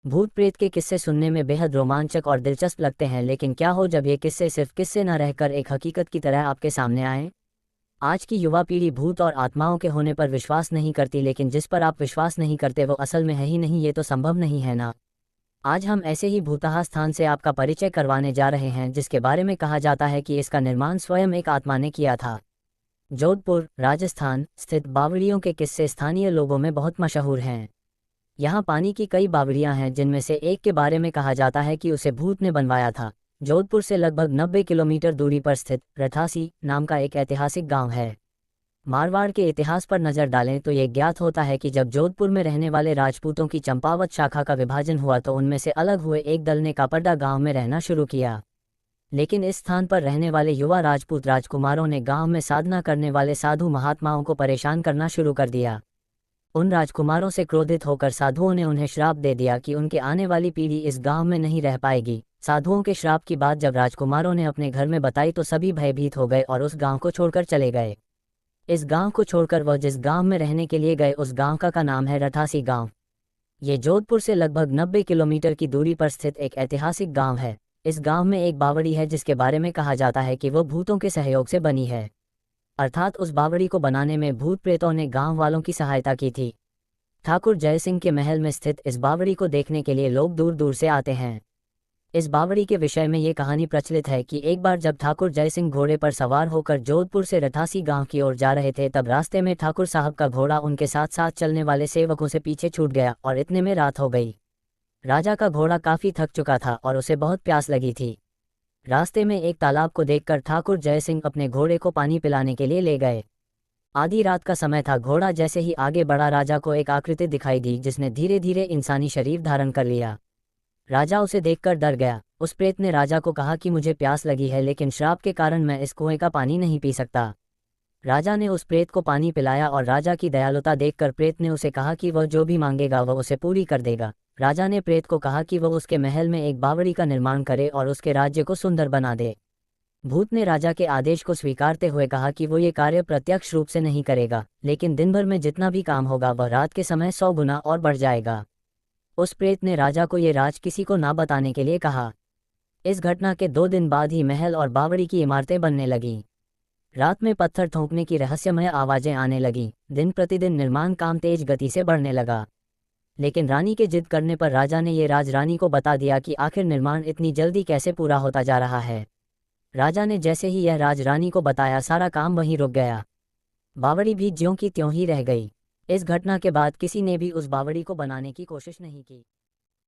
भूत प्रेत के किस्से सुनने में बेहद रोमांचक और दिलचस्प लगते हैं, लेकिन क्या हो जब ये किस्से सिर्फ किस्से न रहकर एक हकीकत की तरह आपके सामने आए। आज की युवा पीढ़ी भूत और आत्माओं के होने पर विश्वास नहीं करती, लेकिन जिस पर आप विश्वास नहीं करते वो असल में है ही नहीं। ये तो संभव नहीं है ना। आज हम ऐसे ही भूतहा स्थान से आपका परिचय करवाने जा रहे हैं, जिसके बारे में कहा जाता है कि इसका निर्माण स्वयं एक आत्मा ने किया था। जोधपुर, राजस्थान स्थित बावड़ियों के किस्से स्थानीय लोगों में बहुत मशहूर हैं। यहाँ पानी की कई बावड़ियाँ हैं, जिनमें से एक के बारे में कहा जाता है कि उसे भूत ने बनवाया था। जोधपुर से लगभग 90 किलोमीटर दूरी पर स्थित रथासी नाम का एक ऐतिहासिक गांव है। मारवाड़ के इतिहास पर नजर डालें तो ये ज्ञात होता है कि जब जोधपुर में रहने वाले राजपूतों की चंपावत शाखा का विभाजन हुआ तो उनमें से अलग हुए एक दल ने कापड्डा गांव में रहना शुरू किया। लेकिन इस स्थान पर रहने वाले युवा राजपूत राजकुमारों ने गांव में साधना करने वाले साधु महात्माओं को परेशान करना शुरू कर दिया। उन राजकुमारों से क्रोधित होकर साधुओं ने उन्हें श्राप दे दिया कि उनके आने वाली पीढ़ी इस गांव में नहीं रह पाएगी। साधुओं के श्राप की बात जब राजकुमारों ने अपने घर में बताई तो सभी भयभीत हो गए और उस गांव को छोड़कर चले गए। इस गांव को छोड़कर वह जिस गांव में रहने के लिए गए उस गांव का नाम है रथासी गांव। ये जोधपुर से लगभग 90 किलोमीटर की दूरी पर स्थित एक ऐतिहासिक गांव है। इस गांव में एक बावड़ी है जिसके बारे में कहा जाता है कि वो भूतों के सहयोग से बनी है, अर्थात उस बावड़ी को बनाने में भूत प्रेतों ने गांव वालों की सहायता की थी। ठाकुर जयसिंह के महल में स्थित इस बावड़ी को देखने के लिए लोग दूर दूर से आते हैं। इस बावड़ी के विषय में ये कहानी प्रचलित है कि एक बार जब ठाकुर जयसिंह घोड़े पर सवार होकर जोधपुर से रथासी गांव की ओर जा रहे थे, तब रास्ते में ठाकुर साहब का घोड़ा उनके साथ साथ चलने वाले सेवकों से पीछे छूट गया और इतने में रात हो गई। राजा का घोड़ा काफी थक चुका था और उसे बहुत प्यास लगी थी। रास्ते में एक तालाब को देखकर ठाकुर जयसिंह अपने घोड़े को पानी पिलाने के लिए ले गए। आधी रात का समय था। घोड़ा जैसे ही आगे बढ़ा, राजा को एक आकृति दिखाई दी जिसने धीरे धीरे इंसानी शरीर धारण कर लिया। राजा उसे देखकर डर गया। उस प्रेत ने राजा को कहा कि मुझे प्यास लगी है, लेकिन श्राप के कारण मैं इस कुएं का पानी नहीं पी सकता। राजा ने उस प्रेत को पानी पिलाया और राजा की दयालुता देखकर प्रेत ने उसे कहा कि वह जो भी मांगेगा वह उसे पूरी कर देगा। राजा ने प्रेत को कहा कि वह उसके महल में एक बावड़ी का निर्माण करे और उसके राज्य को सुंदर बना दे। भूत ने राजा के आदेश को स्वीकारते हुए कहा कि वो ये कार्य प्रत्यक्ष रूप से नहीं करेगा, लेकिन दिन भर में जितना भी काम होगा वह रात के समय 100 गुना और बढ़ जाएगा। उस प्रेत ने राजा को ये राज किसी को ना बताने के लिए कहा। इस घटना के 2 दिन बाद ही महल और बावड़ी की इमारतें बनने लगीं। रात में पत्थर ठोंकने की रहस्यमय आवाजें आने लगीं। दिन प्रतिदिन निर्माण काम तेज गति से बढ़ने लगा। लेकिन रानी के जिद करने पर राजा ने ये राज रानी को बता दिया कि आखिर निर्माण इतनी जल्दी कैसे पूरा होता जा रहा है। राजा ने जैसे ही यह राज रानी को बताया, सारा काम वहीं रुक गया। बावड़ी भी ज्यों की त्यों ही रह गई। इस घटना के बाद किसी ने भी उस बावड़ी को बनाने की कोशिश नहीं की।